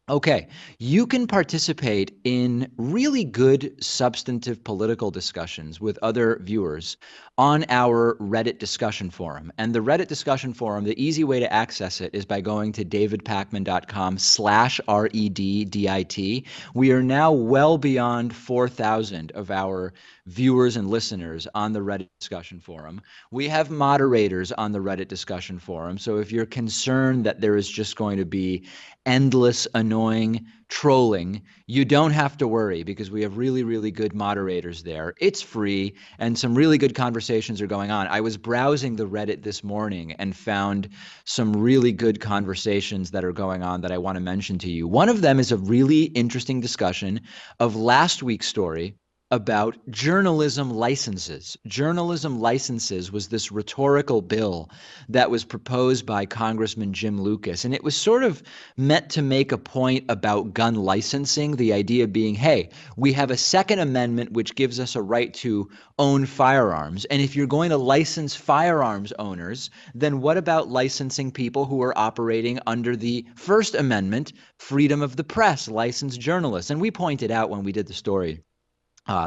Okay, you can participate in really good substantive political discussions with other viewers on our Reddit discussion forum. And the Reddit discussion forum, the easy way to access it is by going to davidpakman.com/REDDIT. We are now well beyond 4,000 of our viewers and listeners on the Reddit discussion forum. We have moderators on the Reddit discussion forum. So if you're concerned that there is just going to be endless, annoying trolling, you don't have to worry because we have really, really good moderators there. It's free and some really good conversations are going on. I was browsing the Reddit this morning and found some really good conversations that are going on that I want to mention to you. One of them is a really interesting discussion of last week's story about journalism licenses. Journalism licenses was this rhetorical bill that was proposed by Congressman Jim Lucas. And it was sort of meant to make a point about gun licensing, the idea being, hey, we have a Second Amendment which gives us a right to own firearms. And if you're going to license firearms owners, then what about licensing people who are operating under the First Amendment, freedom of the press, licensed journalists? And we pointed out when we did the story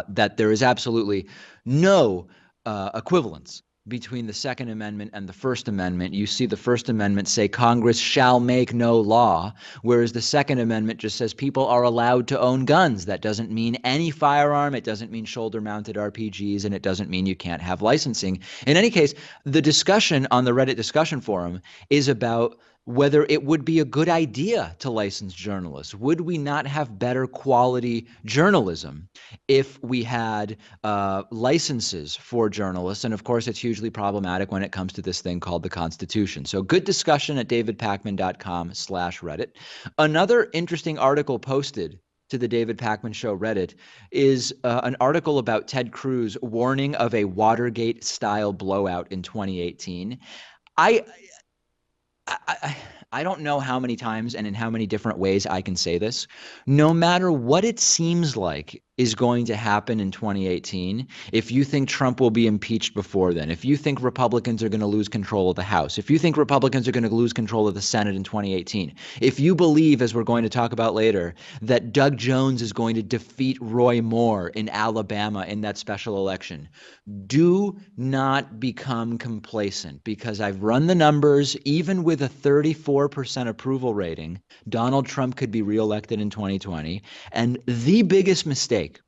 that there is absolutely no equivalence between the Second Amendment and the First Amendment. You see the First Amendment say Congress shall make no law, whereas the Second Amendment just says people are allowed to own guns. That doesn't mean any firearm. It doesn't mean shoulder-mounted RPGs, and it doesn't mean you can't have licensing. In any case, the discussion on the Reddit discussion forum is about whether it would be a good idea to license journalists. Would we not have better quality journalism if we had licenses for journalists? And of course, it's hugely problematic when it comes to this thing called the Constitution. So good discussion at davidpakman.com/Reddit. Another interesting article posted to the David Pakman Show Reddit is an article about Ted Cruz warning of a Watergate-style blowout in 2018. I I don't know how many times and in how many different ways I can say this. No matter what it seems like is going to happen in 2018, if you think Trump will be impeached before then, if you think Republicans are going to lose control of the House, if you think Republicans are going to lose control of the Senate in 2018, if you believe, as we're going to talk about later, that Doug Jones is going to defeat Roy Moore in Alabama in that special election, do not become complacent, because I've run the numbers. Even with a 34% approval rating, Donald Trump could be reelected in 2020. And the biggest mistake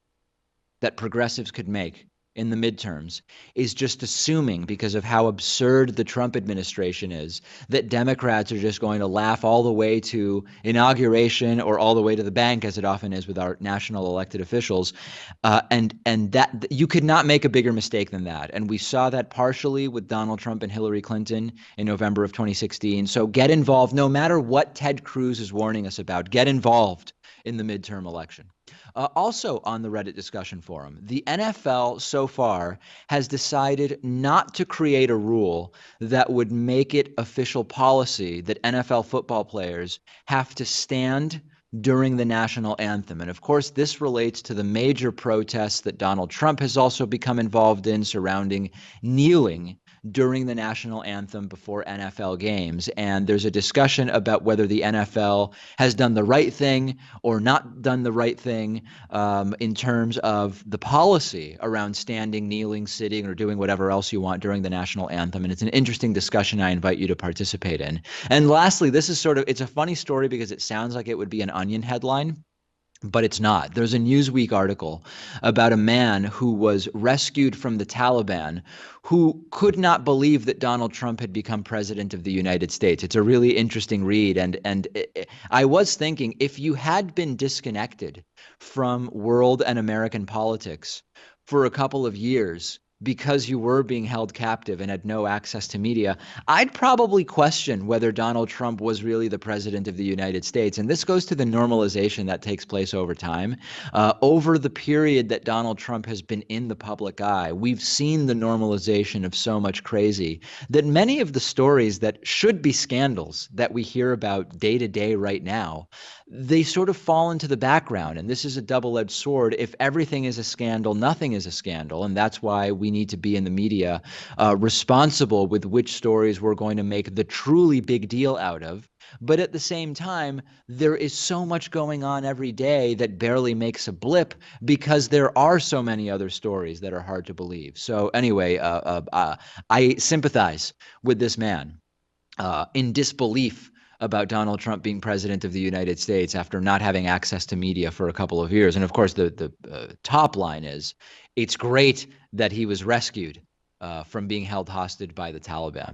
that progressives could make in the midterms is just assuming, because of how absurd the Trump administration is, that Democrats are just going to laugh all the way to inauguration or all the way to the bank, as it often is with our national elected officials. And that you could not make a bigger mistake than that. And we saw that partially with Donald Trump and Hillary Clinton in November of 2016. So get involved. No matter what Ted Cruz is warning us about, get involved in the midterm election. Also on the Reddit discussion forum, the NFL so far has decided not to create a rule that would make it official policy that NFL football players have to stand during the national anthem. And of course, this relates to the major protests that Donald Trump has also become involved in surrounding kneeling during the national anthem before NFL games. And there's a discussion about whether the NFL has done the right thing or not done the right thing in terms of the policy around standing, kneeling, sitting, or doing whatever else you want during the national anthem. And it's an interesting discussion I invite you to participate in. And lastly, this is it's a funny story because it sounds like it would be an Onion headline, but it's not. There's a Newsweek article about a man who was rescued from the Taliban who could not believe that Donald Trump had become president of the United States. It's a really interesting read. And I was thinking, if you had been disconnected from world and American politics for a couple of years because you were being held captive and had no access to media, I'd probably question whether Donald Trump was really the president of the United States. And this goes to the normalization that takes place over time. Over the period that Donald Trump has been in the public eye, we've seen the normalization of so much crazy that many of the stories that should be scandals that we hear about day to day right now, they sort of fall into the background. And this is a double-edged sword. If everything is a scandal, nothing is a scandal. And that's why we we need to be in the media, responsible with which stories we're going to make the truly big deal out of. But at the same time, there is so much going on every day that barely makes a blip because there are so many other stories that are hard to believe. So anyway, I sympathize with this man in disbelief about Donald Trump being president of the United States after not having access to media for a couple of years. And of course, the top line is, it's great that he was rescued from being held hostage by the Taliban.